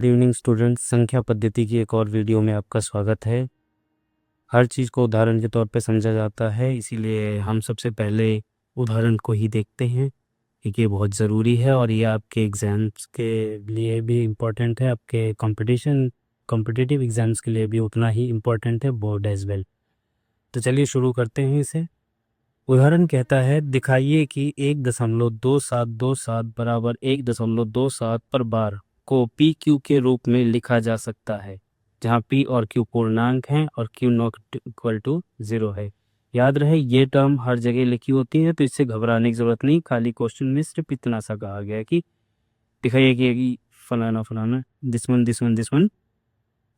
Good evening students, संख्या पद्धति की एक और वीडियो में आपका स्वागत है। हर चीज़ को उदाहरण के तौर पे समझा जाता है, इसीलिए हम सबसे पहले उदाहरण को ही देखते हैं क्योंकि ये बहुत ज़रूरी है और ये आपके एग्ज़ाम्स के लिए भी इम्पोर्टेंट है, आपके कॉम्पिटिटिव एग्ज़ाम्स के लिए भी उतना ही इम्पोर्टेंट है, बोर्ड एज वेल। तो चलिए शुरू करते हैं इसे। उदाहरण कहता है, दिखाइए कि 1.2727 बराबर 1.27 पर बार को पी क्यू के रूप में लिखा जा सकता है, जहाँ पी और क्यू पूर्णांक हैं और क्यू नॉट इक्वल टू 0 है। याद रहे ये टर्म हर जगह लिखी होती है, तो इससे घबराने की ज़रूरत नहीं। खाली क्वेश्चन में सिर्फ इतना सा कहा गया है कि दिखाइए कि फलाना फलाना दिस वन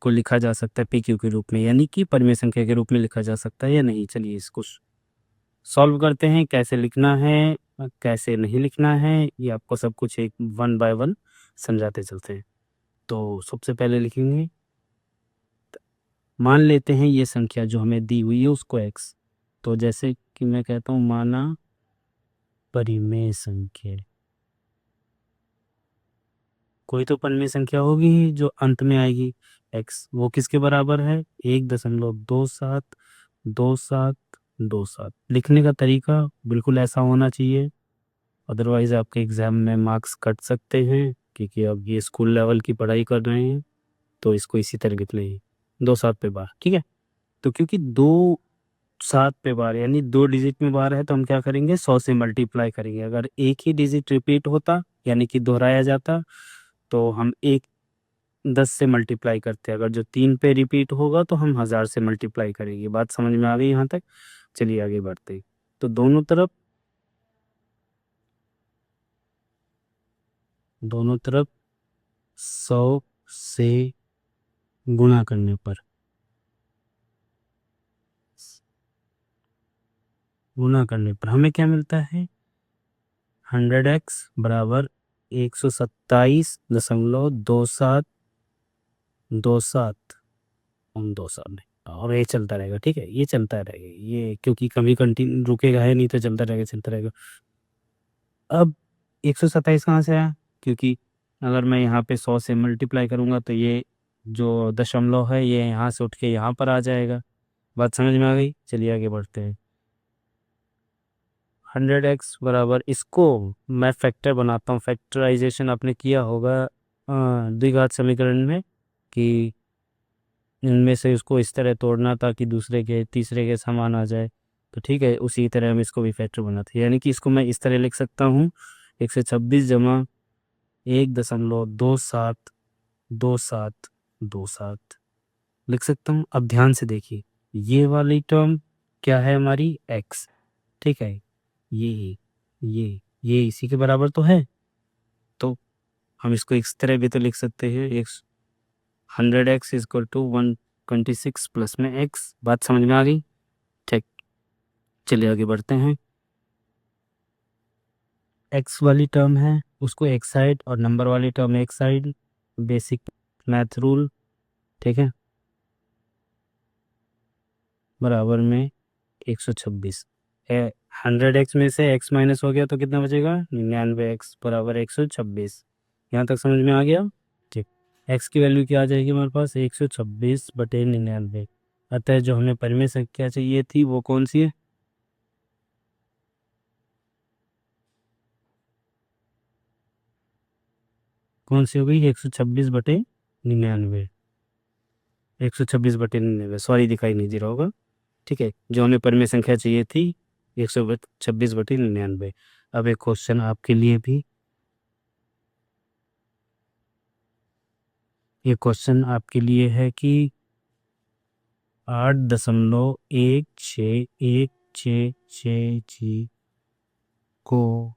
को लिखा जा सकता है पी क्यू के रूप में, यानी कि परिमेय संख्या के रूप में लिखा जा सकता है या नहीं। चलिए इसको सॉल्व करते हैं। कैसे लिखना है, कैसे नहीं लिखना है, ये आपको सब कुछ एक वन बाय वन समझाते चलते हैं। तो सबसे पहले लिखेंगे, मान लेते हैं ये संख्या जो हमें दी हुई है उसको x। तो जैसे कि मैं कहता हूँ माना परिमेय संख्या, कोई तो परिमेय संख्या होगी ही जो अंत में आएगी x, वो किसके बराबर है 1.272727। लिखने का तरीका बिल्कुल ऐसा होना चाहिए, अदरवाइज आपके एग्जाम में मार्क्स कट सकते हैं, क्योंकि अब ये स्कूल लेवल की पढ़ाई कर रहे हैं तो इसको इसी तरह लिख लेंगे 2 7 पे बार। ठीक है, तो क्योंकि 2 7 पे बार यानी 2 डिजिट में बार है, तो हम क्या करेंगे 100 से मल्टीप्लाई करेंगे। अगर एक ही डिजिट रिपीट होता यानी कि दोहराया जाता तो हम 10 से मल्टीप्लाई करते। अगर जो 3 पे रिपीट होगा तो हम 1000 से मल्टीप्लाई करेंगे। बात समझ में आ गई यहाँ तक? चलिए आगे बढ़ते हैं। तो दोनों तरफ 100 से गुणा करने पर हमें क्या मिलता है 100x बराबर 127.2727 नहीं, और ये चलता रहेगा। ठीक है, ये चलता रहेगा, ये क्योंकि कभी कंटिन्यू रुकेगा है नहीं, तो चलता रहेगा। अब 127 कहाँ से आया, क्योंकि अगर मैं यहाँ पे 100 से मल्टीप्लाई करूँगा तो ये जो दशमलव है ये यहाँ से उठ के यहाँ पर आ जाएगा। बात समझ में आ गई? चलिए आगे बढ़ते हैं। 100x बराबर, इसको मैं फैक्टर बनाता हूँ। फैक्टराइजेशन आपने किया होगा द्विघात समीकरण में, कि इनमें से उसको इस तरह तोड़ना ताकि दूसरे के तीसरे के समान आ जाए। तो ठीक है, उसी तरह हम इसको भी फैक्टर बनाते हैं, यानी कि इसको मैं इस तरह लिख सकता हूँ 126 जमा 1.272727 लिख सकता हूँ। अब ध्यान से देखिए, ये वाली टर्म क्या है हमारी x। ठीक है, ये ये इसी के बराबर तो है, तो हम इसको इस तरह भी तो लिख सकते हैं 100x इक्वल टू 126 प्लस में x। बात समझ में आ गई? ठीक, चलिए आगे बढ़ते हैं। x वाली टर्म है उसको एक साइड और नंबर वाली टर्म एक साइड, बेसिक मैथ रूल। ठीक है, बराबर में 126 है। 100x में से x माइनस हो गया तो कितना बचेगा 99x बराबर 126। यहाँ तक समझ में आ गया? ठीक, x की वैल्यू क्या आ जाएगी हमारे पास 126/99। अतः जो हमें परिमेय संख्या चाहिए थी वो कौन सी है? कौन सी हो गई 126/99। 126/99, सॉरी दिखाई नहीं दे रहा होगा। ठीक है, जो हमें परिमेय संख्या चाहिए थी 126/99। अब एक क्वेश्चन आपके लिए भी, ये क्वेश्चन आपके लिए है कि 8.161666 को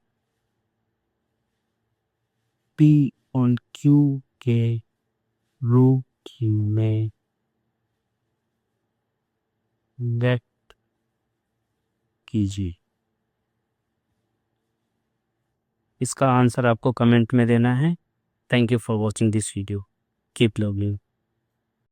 पी और क्यू के रूप में व्यक्त कीजिए। इसका आंसर आपको कमेंट में देना है। Thank you for watching this video. Keep learning.